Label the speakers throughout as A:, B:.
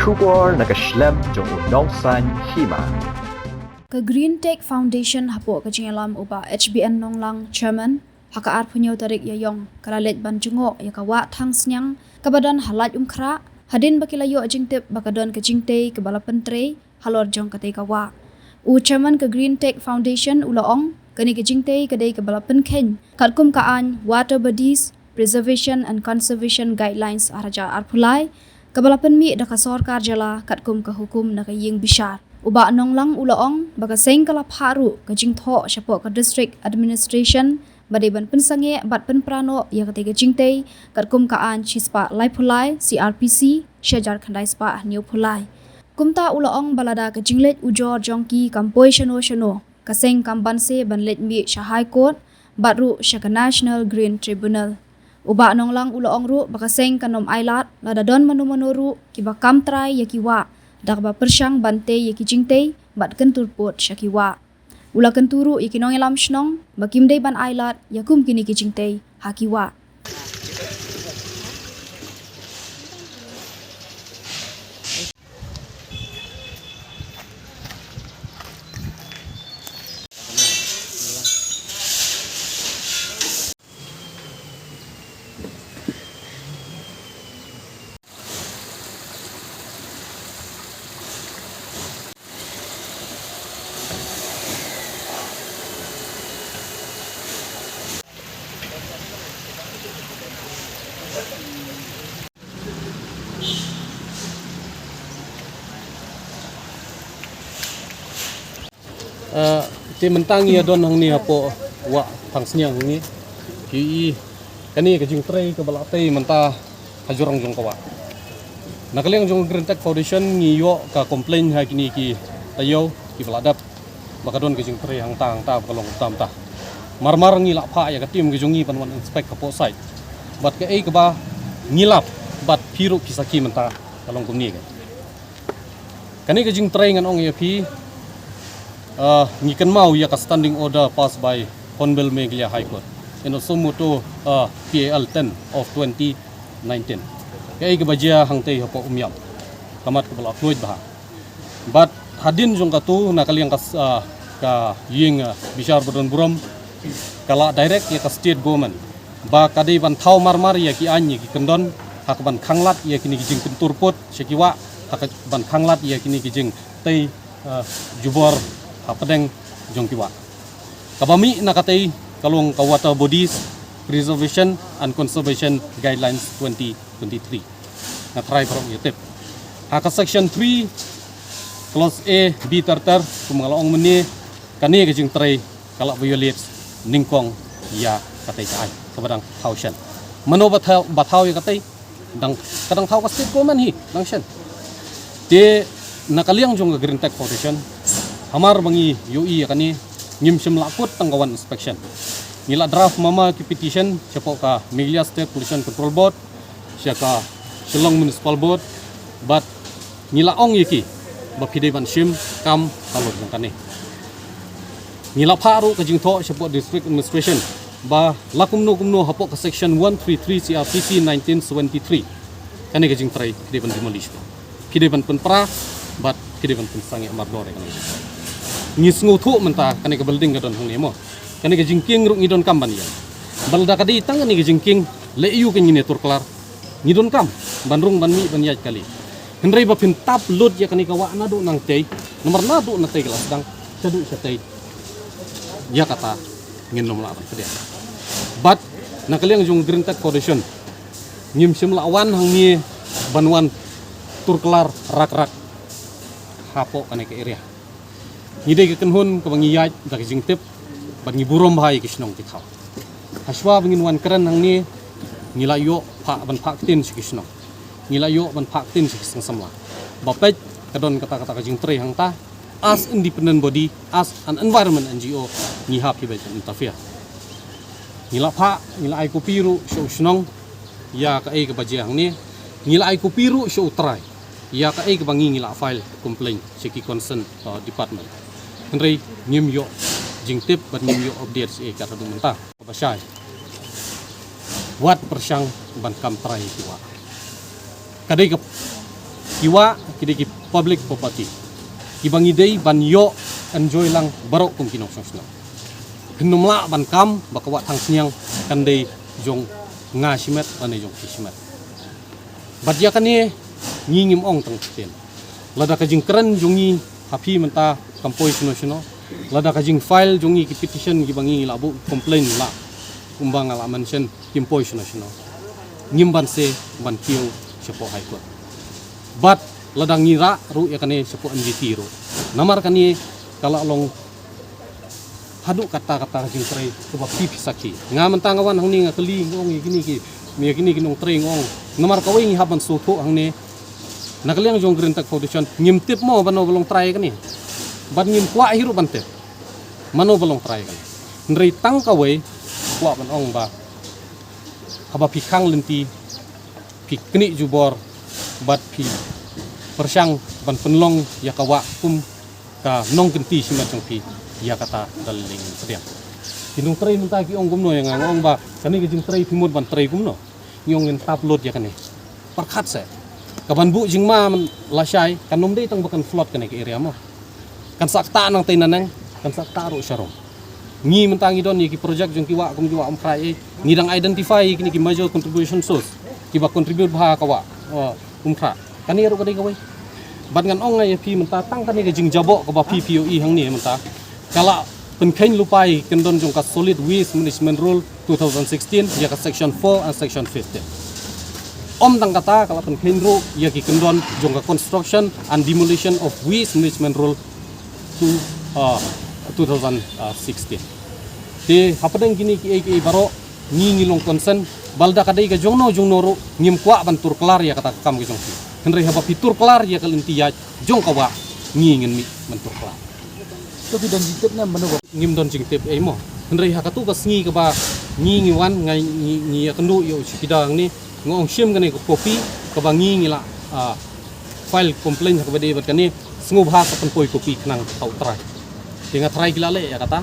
A: Shubor nakaslem jong unongsan hima.
B: Ke Green Tech Foundation hapo ke jingalam uba HBN Nonglang Chairman hakaar punyo tarik yayong karalet banjungo yakawa thang snyang kabadan halat umkra hadin bakilayo ajingtip bakadon ke jingte ke bala pentre halor jong kate kawa u Chairman ke Green Tech Foundation ulaong kani ke jingte kadai ke bala penken katkum kaan water bodies preservation and conservation guidelines araja arpulai kabala penmi daka sorkar jala katkum ke hukum nakaying bishar uba nonglang ulaong baga seng kala pharu ka jingtho shapo ka district administration badiban pensange bat penprano ya ketiga jingtei katkum kaan chispa laipulai CRPC shajar khandai spa new pulai kumta ulaong balada ka jinglet ujor jongki kampoi shano ka seng kambanse banlet mi shahai court batru shaka national green tribunal uba nonglang ulaong ru baka seng kanom ailat lada don manu kiba kamtrai yakiwa dakba persyang bante yaki jingtei bat kentur pot syakiwa ula kenturu ikinong elam shnong bakimdei ban ailat yakum kini ki jingtei hakiwa
C: Ti mentang ia don hang ni apo wa thang snyang ni ki kani ke jing trai ke balatei menta hajurang jong kawa nakaliang jong Green Tech Foundation ngi yo ka complain ha kini ki tayo ki baladap bakadon ke jing trai hang ta kalong tam ta marmar ngi la pha ya ka tim ke jongi panwan inspect kapo site bat ke ei ke ba ngilap bat piru kisaki menta kalong kumni ke kani ke jing trai ngan ong ya pi ngikan mau ya ka standing order passed by Honorable Meghalaya High Court in Somuto PAL 10 of 2019 kaya kebaja hang tei hapo umyam kamat kebala fluid bah but hadin jong katu nakaliang kas ka ying bishar bodon buram kala direct ya ka state government ba kadai ban thau marmar ya ki anyi ki kendon hak ban khanglat ya kini kijing kenturput sekiwa hak ban khanglat ya kini kijing tei jubor hapadeng jong kiwa kabami nakatay kalong ka water bodies preservation and conservation guidelines 2023 na try from yetep haka section 3 clause A B tartar kumalaong meni kani kajing try kala violates ningkong ya katay kaay kabadang hausan mano bathaw ya katay dang kadang thaw ka state government hi dang shen te nakaliang jong Green Tech Foundation hamar bangi UI yakani ngimsim lakut tanggawan inspection nila draft mama ki petition siapa ka Meghalaya State Pollution Control Board siapa Shillong Municipal Board but nila ong yiki bapide ban shim kam kalor jangkane nila pharu ka jingtho siapa district administration ba lakumno hapo ka section 133 CRPC 1973 kani ka jingtrai kide ban demolish kide ban penpra but kide ban pensangi mardore kani ngisngu thu menta kani ke building gadon hang nemo kani ke jingking ruk ngidon kam ban ya balda kadi tang kani ke jingking le yu ke ngine tur klar ngidon kam bandrung ban mi ban yaj kali hendrai ba pin tap lut ya kani ka wa na do nang tei nomor na do na tei kelas dang sadu satei ya kata ngin nom la kedia but nakaliang jung Green Tech Foundation ngim sim lawan hang ni banwan tur klar rak hapo kani ke area ngide ke kenhun ke bangi yaj dak jingtip ban ngi burom bahai ke snong tikhaw haswa bangin wan kran hang ni ngila yo pha ban phak tin si kisno ngila yo ban phak tin si sang samla bapet kadon kata ka jing tre hang ta as independent body as an environment NGO ngi happy by interfere ngila pha ngila ai ko piru so snong ya ka ai ke baje hang ni ngila ai ko piru so try ya ka ai ke bangi ngila file complaint siki concern department Henry ngim yo jingtip ban ngim yo updates e kata dum menta basai wat persyang ban kam trai kiwa kadai ke kiwa kidi ki public property kibangi dei ban yo enjoy lang barok kum kinok sosna gnumla ban kam bakawa thang siang kan dei jong nga simet ane jong simet badya kani ngingim ong tang ten lada ka jing keren jongi hapi menta kampoi nasional lada ka jing file jongi ki petition kibangi labu complain la kumbang ala mention kimpoi nasional ngimban se ban kiu sepo high court but ladang ngira ru ya kane sepo MGT ru namar kani kala long haduk kata-kata jing trai sebab pipi saki ngaman tangawan hang ni ngakeli ngong gini ki mi gini kinong trai ngong namar kawai ngi haban sutu hang ni nakaliang jong Green Tech Foundation ngimtip mo bano balong trai kani ban ngim kwa hiru bante mano balong trai kani ndrei tang kawai kwa ban ong ba haba pikang lenti pikni jubor bat pi persyang ban penlong ya kawa kum ka nong kenti simat jong pi ya kata daling sediam kinung trai munta ki ong gumno yang ngong ba kani ki jing trai pimut ban trai gumno nyong en upload ya kani perkhat se kaban bu jing ma lasai kan nom dei tang bakan flood kani ke area mo kan sakta nang tainanang kan sakta ro syarong ngi mentangi don ki project jong kiwa kum kiwa amkrai ngidang identify kini ki major contribution source kiba contribute bah kawa umkra kani ro kadai kawai ban ngan ong ngai pi menta tang kani ke jing jabo ka ba PPOE hang ni menta kala penkain lupai kendon jong ka solid waste management rule 2016 ya ka section 4 and section 15 tang kata kala penkain ru ya ki kendon jong ka construction and demolition of waste management rule 2016 te hapadang gini ki baro ngilong concern balda kadai ka jongno ru ngim kwa ban tur kelar ya kata kam ki jong henry haba pitur kelar ya kalinti ya jong kawa ngingin mi mentur kelar
D: to bidan jitip na manogo
C: ngim don jing tip mo henry hakatu ka sngi ka ba ngi wan ngai ngi kandu yo sikidang ni ngong sim kani ko kopi ka ba ngi la file complaint ka ba de bat kani sngu bha ka poi kopi knang tau trai tinga trai gilale ya kata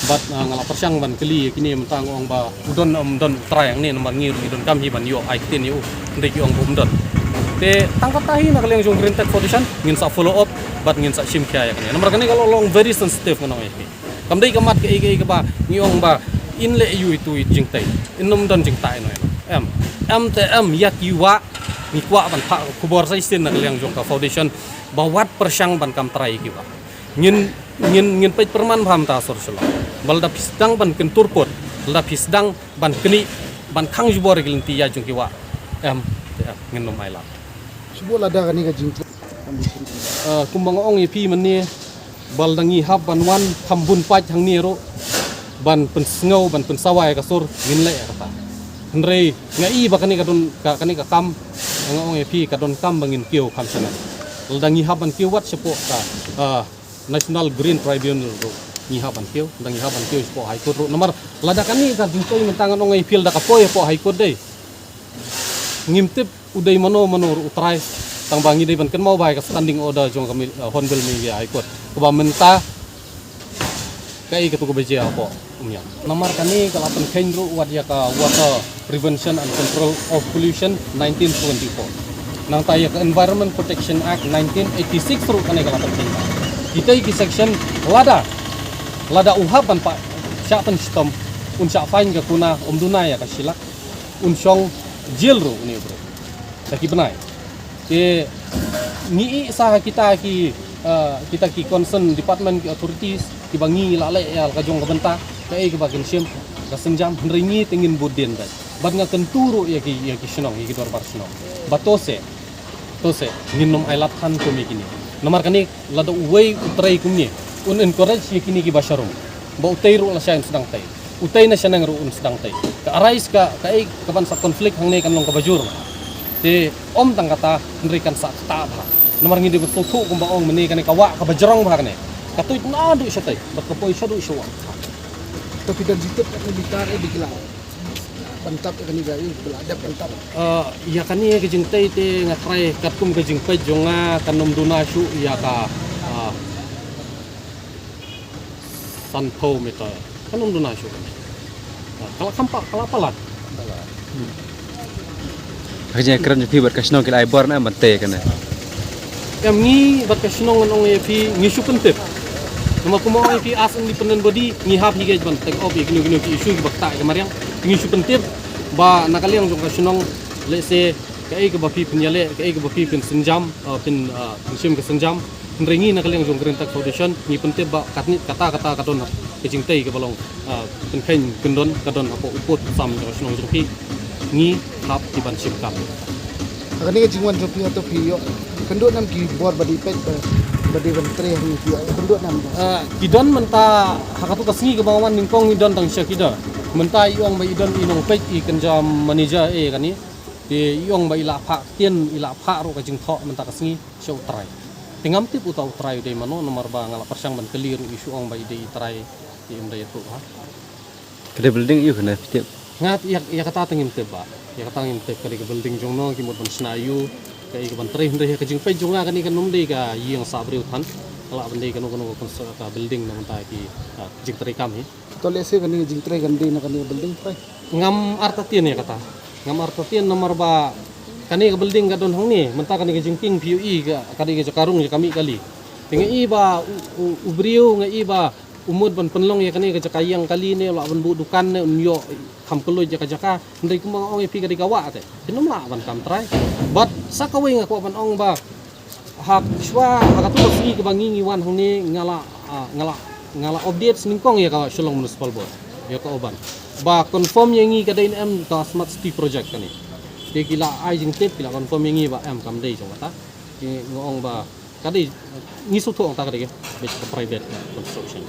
C: bat ngala persyang ban keli kini mentang ong ba udon trai yang ni nomor ngi udon kam hi ban yo ai tin yo ndek ong umdon te tangkap tahi nak leng jong Green Tech Foundation ngin sa follow up bat ngin sa sim kya ya kan nomor kani kalau long very sensitive ngono iki kam dei kamat ke ba ngiong ba in le yu itu jing tai innom don jing tai no MTM yak yuwa ni kwa ban pha kubor sai sin nak leng jong ka foundation bawat persyang ban kam trai ki ba ngin pej perman pham ta sor selo balda pisdang ban kentur pot balda pisdang ban keni ban khang jubor gelinti ya jong ki wa MTM ngin nom ai la
D: subo lada kani ka jing
C: kumbang ong pi man ni baldangi hab ban wan khambun paj hang ni ro ban pensngau ban pensawai ka sur ngin le kata henrei ngai ba kani ka kam ngong pi ka don kam bangin kiu kham sana baldangi hab ban kiu wat sepo ka National Green Tribunal ro ngi haban kiu dangi haban kiu sepo high court ro nomor lada kani ka jingtoi mentangan ong appeal da ka poi po high court dei ngimtip udai mano utrai tang bangi dei ban kan mau bai ka standing order jong kami honbel mi high court ko ba menta kai ka tu ko beje apa umnya nomor kani kala pen khain ro wat ya ka water prevention and control of pollution 1924 nang taya ka Environment Protection Act 1986 ro kani kala pen kita iki section lada uhaban pa sya pen stom un sya fine ka kuna umduna ya ka silak un song jail ro ni bro taki benai ke ngi sa kita ki concern department authorities ki bangi lale ya ka jong ka benta kai ka bagin sim ka sengjam ringi tingin budin da bat nga kenturo ya ki sinong ki dor bar sinong batose nginom ai lathan ko mi kini nomor kani lado way utrai kumni un encourage ya kini ki basharum ba utay ro la siya sedang tay utay na siya nang ro un sedang tay ka arise ka kai kaban sa konflik hang nei kan long ka bajur te tang kata nrikan sa ta ba nomor ngi de so thu kum ba ong meni kani kawa ka bajrong ba kani katuit na du siya tay bat ka poi siya du siya
D: to bidan jitip na bitar bigla pantap kani gayu belada pantap
C: ya kani ke jing tai te ngatrai katkum ke jing pe jonga kanom duna shu ya ka sanpo meta kanom duna shu kala kampa kala palat
A: Hanya keren pi buat kasno kila ibor na bante kan
C: em ngi bat ka shnong ong ep ngi shupentep nama kuma ep as independent body ngi hap hige ban take off ignu ki issue ki bakta kemarin ngi shupentep ba nakaliang jong ka shnong let's say kai ka bapi penyale kai ka bapi pen senjam pen sim ka senjam ringi nakaliang jong Green Tech Foundation ngi pentep ba kata kadon ke jingtai ke balong pen khain kendon kadon apo upot sam ka shnong jong pi ngi hap di ban sim kap
D: Akan ni jingwan jopi atau pio. Kenduk nam ki buat badi pet badi menteri ni pio. Kenduk nam.
C: Kidon menta hakatu kasngi ke bawaman ningkong idon tang syakida. Menta iong ba idon inong pet I kenjam manager kani. Di iong ba ila pak tien ila pak ro ka jing tho menta kasngi syau try. Tingam tip utau try de mano nomor ba ngala persang ban keliru isu ong ba ide try di imda itu ha.
A: Kede building iu kena pitip.
C: Ngat ya kata tengim tip ba. Ya kata tengim tip kali ke building jongno ki mot ban snayu kai ke ban try hndre ka jing pet jonga kani kan numde ka yiang sabriu than. Kala bende kan kono ka building nang ta ki jing try kam hi.
D: Tole se kan ni jingtre kan di nak ni building pai.
C: Ngam artatien ya kata ngam artatien nomor ba kani ke building ka don hang ni menta kani ke jingking PUE ka kani ke jakarung ya kami kali tinga iba ubriu nga iba umud ban penlong ya kani ke jakayang kali ni la ban bu dukan ne unyo kam kelo jaka ndai kumang ong pi ka di kawa te kinum la ban kam try but sakawi nga ko ban ong ba hak shwa hakatu si ke bangi wan hang ni ngala update ningkong ya ka Shillong Municipal Board ya ka oban ba confirm yang ngi kada em ka smart city project kani de kila ai jing tip kila confirm yang ngi ba em kam dei jong ta ngong ba kada ngi su tho ta kada ke private construction